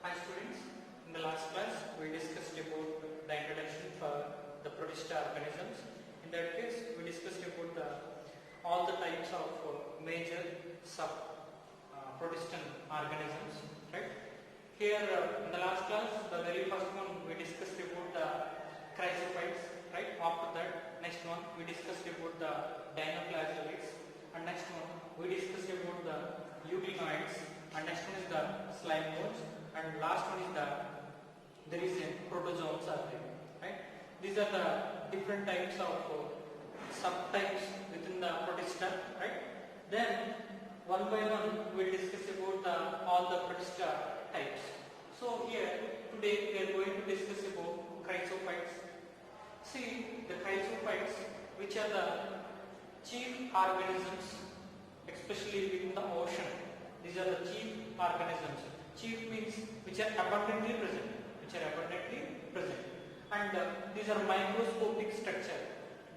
Hi students, in the last class we discussed about the introduction for the protista organisms. In that case we discussed about all the types of major sub protistan organisms, right? Here in the last class, the very first one we discussed about the chrysophytes, right? After that, next one we discussed about the dinoflagellates, and next one we discussed about the euglenoids, and next one is the slime moles, and last one is there is a protozoans are there, right? These are the different types of subtypes within the protista, right? Then one by one we will discuss about all the protista types. So here today we are going to discuss about chrysophytes. See, the chrysophytes, which are the chief organisms, especially within the ocean. These are the chief organisms. Chief means which are abundantly present, and these are microscopic structure.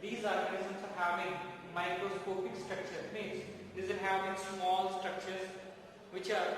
These organisms are having microscopic structure, means these are having small structures which are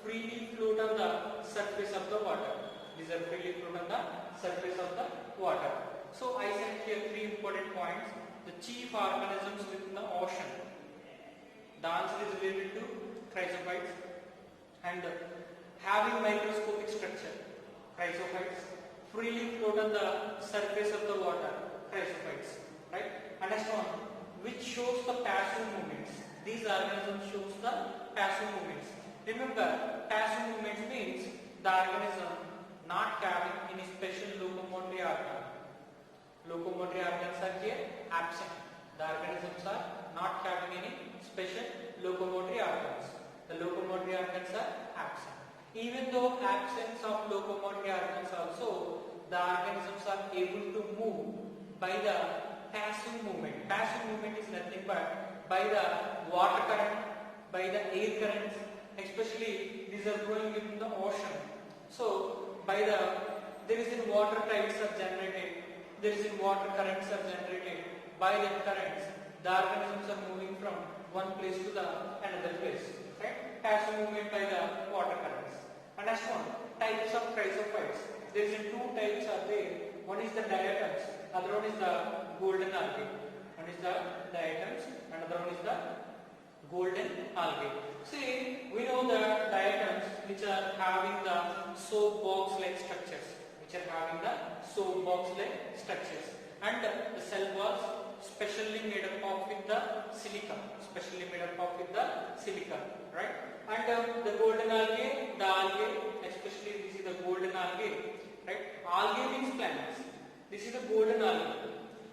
freely float on the surface of the water. These are freely float on the surface of the water. So I said here three important points. The chief organisms within the ocean. The answer is related to chrysophytes, and having microscopic structure, chrysophytes, freely float on the surface of the water, chrysophytes, right? And next one, which shows the passive movements. These organisms shows the passive movements. Remember, passive movements means the organism not having any special locomotory organ. Locomotory organs are here absent. The organisms are not having any special locomotory organs. The locomotory organs are absent. Even though absence of locomotory organs also, the organisms are able to move by the passive movement. Passive movement is nothing but by the water current, by the air currents, especially these are growing within the ocean. So by there is in water tides are generated, there is in water currents are generated. By the currents, the organisms are moving from one place to the another place. Right? Passive movement by the water currents. And next one, types of chrysophytes. There is two types are there. One is the diatoms, other one is the golden algae. One is the diatoms, and other one is the golden algae. See, we know the diatoms which are having the soap box like structures, and the cell walls specially made up of with the silica, right? And the golden algae, the algae, especially this is the golden algae, right? Algae means plants. This is the golden algae.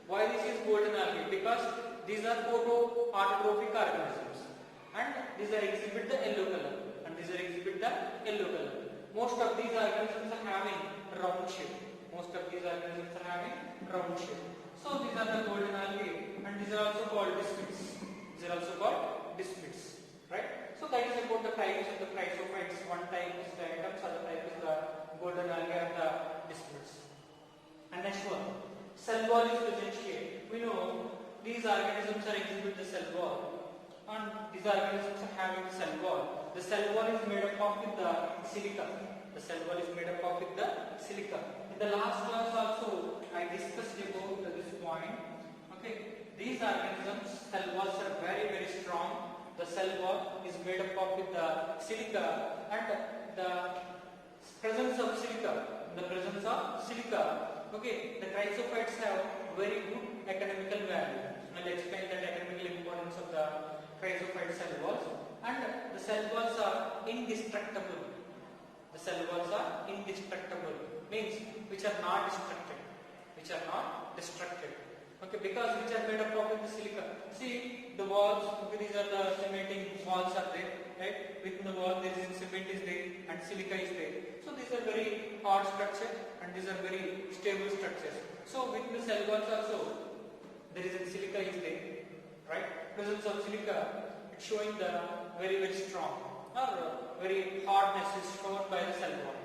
Why this is golden algae? Because these are photoautotrophic organisms, and these are exhibit the yellow color, Most of these organisms are having round shape. So these are the golden algae, and these are also called dismids. Right? So that is about the types of the chrysophytes. One type is diatoms, other type is the golden algae and the dismids. And next one, cell wall is present here. We know these organisms are exhibit the cell wall, and these organisms are having cell wall. The cell wall is made up of with the silica. In the last class also, I discussed about this point. Okay, these organisms, cell walls are very, very strong. The cell wall is made up of with the silica, and the presence of silica. Okay, the chrysophytes have very good economical value. I will explain the economical importance of the chrysophyte cell walls. And the cell walls are indestructible. Means which are not destructed. Okay, because which are made up of the silica. See the walls. Okay, these are the cementing walls are there, right? Within the wall there is cement is there and silica is there. So these are very hard structure and these are very stable structures. So within the cell walls also there is silica is there, right? Presence of silica, it's showing the very, very strong or very hardness is shown by the cell wall,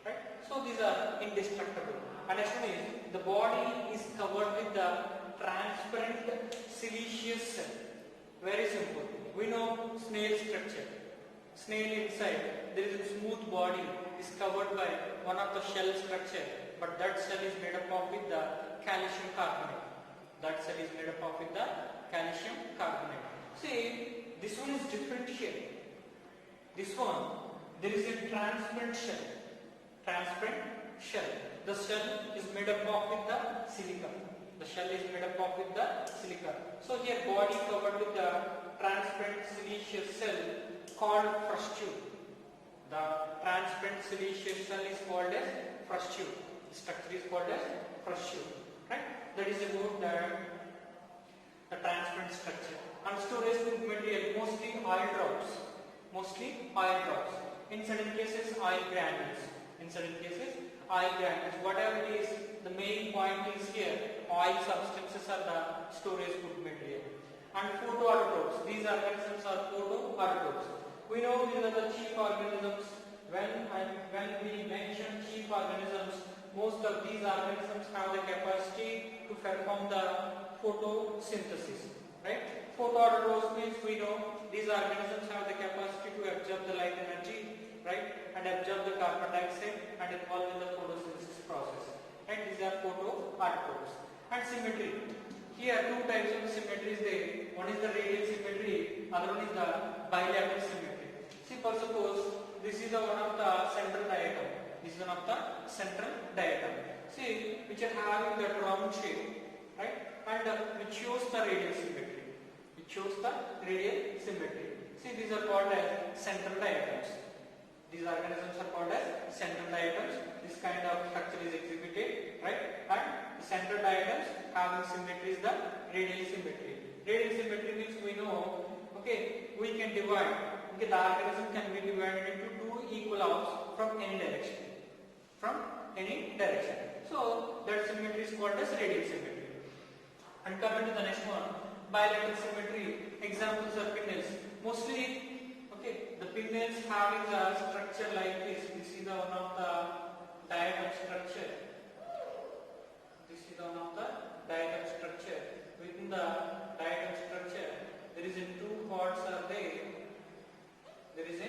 right? So these are indestructible. And next one is the body is covered with the transparent siliceous cell. Very simple. We know snail structure. Snail inside, there is a smooth body is covered by one of the shell structure, but that shell is made up of with the calcium carbonate. That cell is made up of with the calcium carbonate. See, this one is different here. This one, there is a transparent shell. Transparent shell. The shell is made up of with the silica. The shell is made up of with the silica. So here body covered with the transparent siliceous cell called frustule. The transparent siliceous cell is called as frustule. The structure is called as frustule. Right? That is about the transparent structure. And storage material, mostly oil drops. Mostly oil drops. In certain cases, oil granules. In certain cases, oil granules. Whatever it is, the main point is here, oil substances are the storage food material. And photoautotropes. These organisms are photoautotropes. We know these are the chief organisms. When we mention chief organisms, most of these organisms have the capacity to perform the photosynthesis. Right? Photoautotropes means we know these organisms have the capacity to absorb the light energy, right, and absorb the carbon dioxide and involve in the photosynthesis process. Right? These are photoautotropes. And symmetry. Here two types of symmetry is there. One is the radial symmetry, other one is the bilateral symmetry. See, for suppose this is one of the central diatom. This is one of the central diatom. See, which are having that round shape, right, and which shows the radial symmetry. It shows the radial symmetry. See, these are called as central diatoms. These organisms are called as central diatoms. This kind of structure is exhibited, right? And the central diatoms having symmetry is the radial symmetry. Radial symmetry means we know, okay, we can divide. Okay, the organism can be divided into two equal halves from any direction. From any direction. So that symmetry is called as radial symmetry. And coming to the next one, bilateral symmetry. Examples are pinnals. Mostly, okay, the pinnals having the structure like this. This is the one of the diatom structure. This is one of the diatom structure. Within the diatom structure, there is two parts are there. There is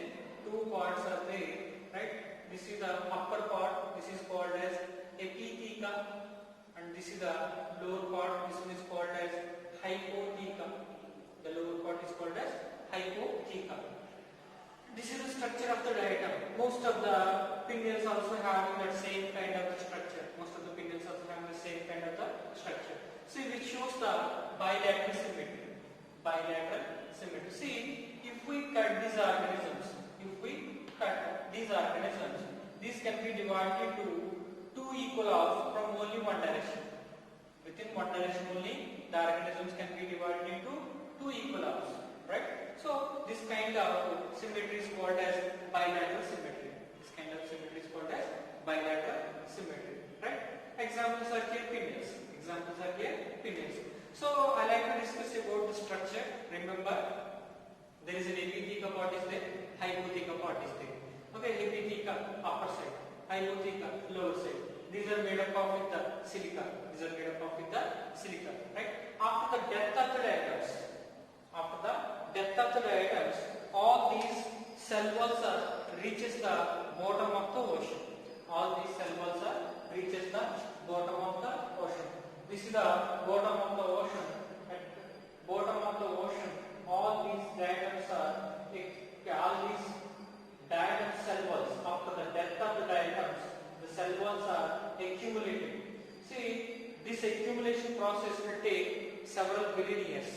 two parts are there, right? This is the upper part. This is called as epitheca, and this is the lower part. This one is called as hypotheca. The lower part is called as hypotheca. This is the structure of the diatom. Most of the pinnals also having that same kind of structure. Most of the pinnals also having the same kind of the structure. See, which shows the bilateral symmetry. Bilateral symmetry. See, if we cut these organisms, these can be divided into two equal halves from only one direction. Within one direction only, the organisms can be divided into two equal halves, right? So this kind of symmetry is called as bilateral symmetry. This kind of symmetry is called as bilateral symmetry, right? Examples are here pinnals. Examples are here pinnals. So I like to discuss about the structure. Remember, there is an epitheca part is there, hypotheca part is there. Okay, epitheca upper side, hypotheca lower side. These are made up of with the silica. These are made up of with the silica, right? After the death of the diatoms, all these cell walls reaches the bottom of the ocean. All these cell walls reaches the bottom of the ocean. This is the bottom of the ocean. At bottom of the ocean, all these diatoms diatom cell walls. After the death of the diatoms, the cell walls are accumulated. See, this accumulation process will take several billion years.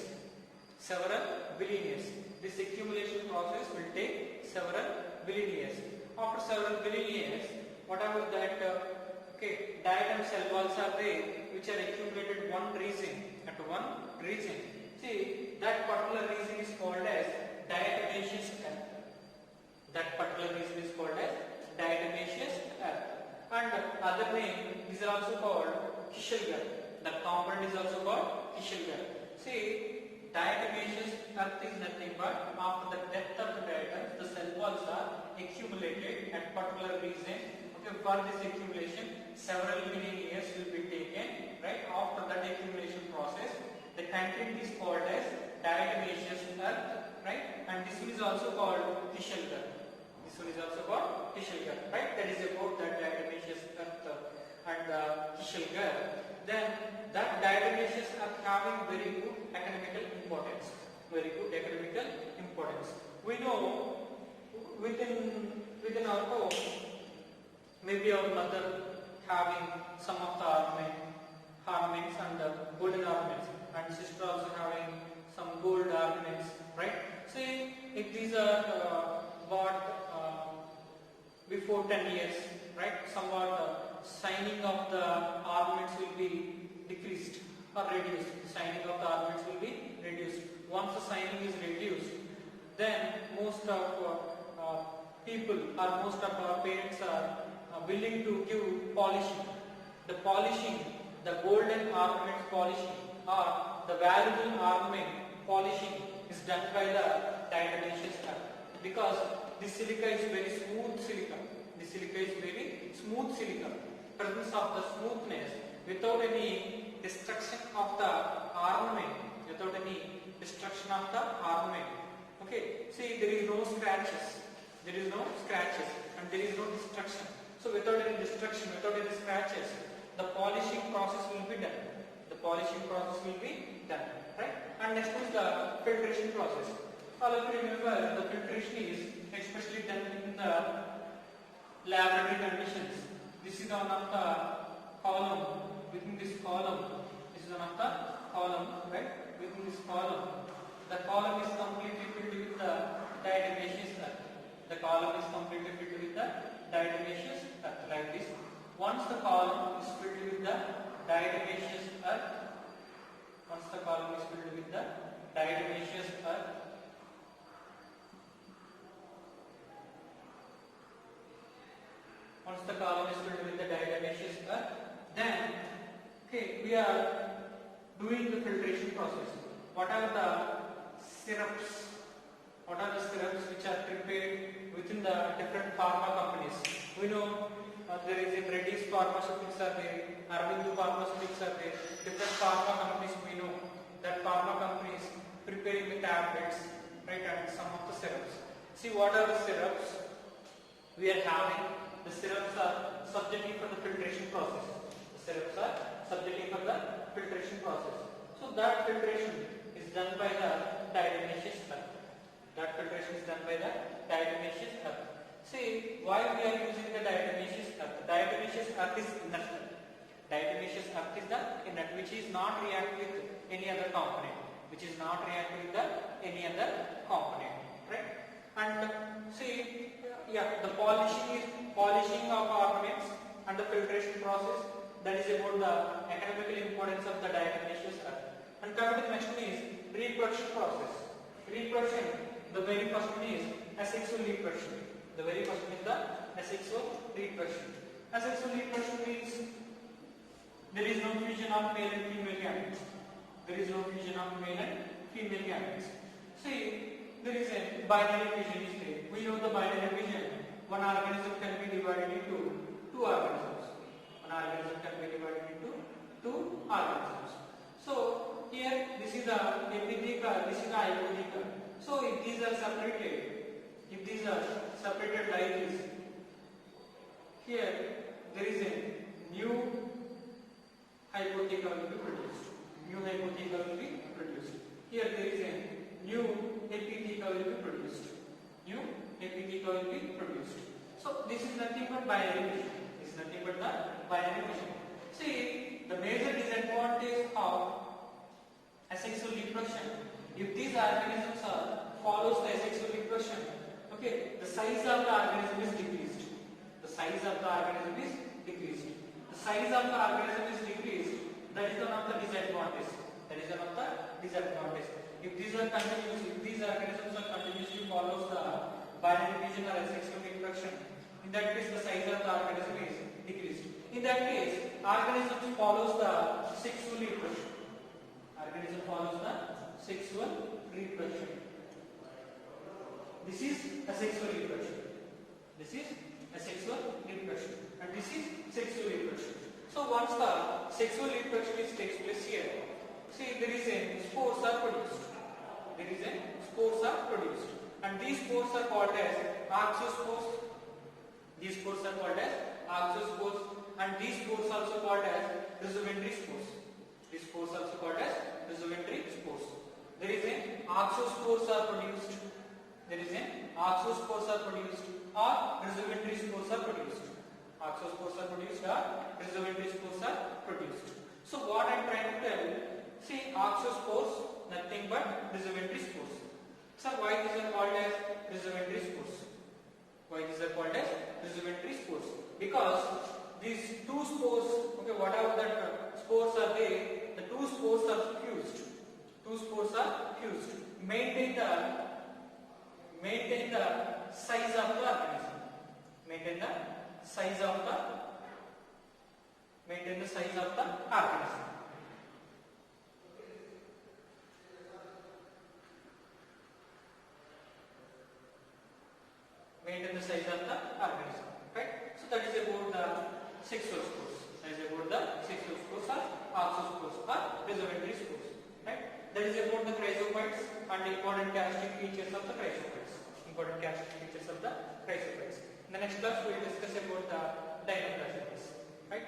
This accumulation process will take several billion years. After several billion years, whatever that diatom cell walls are there, which are accumulated one region. See, that particular region is called as diatomaceous earth. That particular region is called as diatomaceous earth. And other name is also called Kishilgar. The component is also called Kishilgar. See, diatomaceous earth is nothing but after the death of the diatoms, the cell walls are accumulated at particular region. Okay, for this accumulation, several million years will be taken. Right? After that accumulation process, the content is called as diatomaceous earth, right? And this one is also called Kishilgar. This one is also called Kishilgar, right? That is about that diatomaceous earth and Kishilgar. Then that diatomaceous earth having very good economical importance. Very good economical importance. We know within our home, maybe our mother having some of the ornaments and golden ornaments, and sister also having some gold ornaments, right? See, if these are bought before 10 years, right? Somewhat shining of the ornaments will be decreased or reduced. The shining of the ornaments will be reduced. Once the shining is reduced, then most of people or most of our parents are willing to give polishing. The polishing, the golden ornaments polishing or the valuable ornament polishing is done by the diatomaceous earth, because this silica is very smooth silica. This silica is very smooth silica. Presence of the smoothness without any destruction of the ornament. Without any destruction of the ornament. Okay. See, there is no scratches. There is no scratches and there is no destruction. So without any destruction, without any scratches, the polishing process will be done. The polishing process will be done, right? And next is the filtration process. All of you remember, the filtration is especially done in the laboratory conditions. This is one of the column. Within this column, this is one of the column, right? Within this column, the column is completely filled with the diatomaceous earth. The column is completely filled with the diatomaceous earth, like this. Once the column is filled with the diatomaceous earth, once the column is filled with the diatomaceous earth, once the column is filled with the diatomaceous earth, then we are doing the filtration process. What are the syrups? What are the syrups which are prepared within the different pharma companies? We know there is in Reddy's Pharmaceuticals are there, Aurobindo Pharmaceuticals are there, different pharma companies we know that pharma companies preparing the tablets, right, and some of the syrups. See, what are the syrups we are having? The syrups are subjecting for the filtration process. The syrups are subjecting for the filtration process. So that filtration is done by the diatomaceous earth. That filtration is done by the diatomaceous earth. See, why we are using the diatomaceous earth? The diatomaceous earth is inert. Diatomaceous earth is the inert, which is not react with any other component. Which is not react with any other component, right? And see, the polishing of ornaments and the filtration process. That is about the economical importance of the diatomaceous earth. And coming to the next one is reproduction process. Reproduction. The very first one is asexual reproduction. The very first one is the asexual reproduction. Asexual reproduction means there is no fusion of male and female gametes. There is no fusion of male and female gametes. See, there is a binary fission is there. We know the binary fission. One organism can be divided into two organisms. One organism can be divided into two organisms. So here this is a epitheca, this is a hypotheca. So if these are separated, like this, here there is a new hypotheca will be produced. New hypotheca will be produced. Here there is a new epitheca will be produced. New epitheca will be produced. So this is nothing but binary fission. This is nothing but the binary fission. See, the major disadvantage of asexual reproduction, if these organisms follows the asexual reproduction, the size of the organism is decreased. The size of the organism is decreased. The size of the organism is decreased. That is one of the disadvantages. That is one of the disadvantages. If these are continuous, if these organisms are continuously follows the binary fission or asexual reproduction, in that case the size of the organism is decreased. In that case, organism follows the sexual reproduction. Organism follows the sexual reproduction. This is asexual reproduction. This is asexual reproduction, and this is sexual reproduction. So once the sexual reproduction takes place here, see there is a spores are produced. there is a spores are produced, and these spores are called as archospores. These spores are called as archospores, and these spores also called as rhizomentary spores. These spores also called as rhizomentary spores. There is a archospores are produced. There is a archospores are produced or rhizomentary spores are produced. Archospores are produced or rhizomentary spores are produced. So what I am trying to tell, see, archospores nothing but rhizomentary spores. So why these are called as rhizomentary spores? Why these are called as rhizomentary spores? Because these two spores, okay, whatever that spores are there, the two spores are fused. Two spores are fused. Maintain the size of the organism. Maintain the size of the organism. Maintain the size of the organism, right? So that is about the sexual spores. That is about the sexual spores or archospores or rhizomentary spores, right? That is about the chrysophytes and important characteristic features of the chrysophytes. Important characteristic features of the chrysophytes. In the next class we will discuss about the dinoflagellates, right?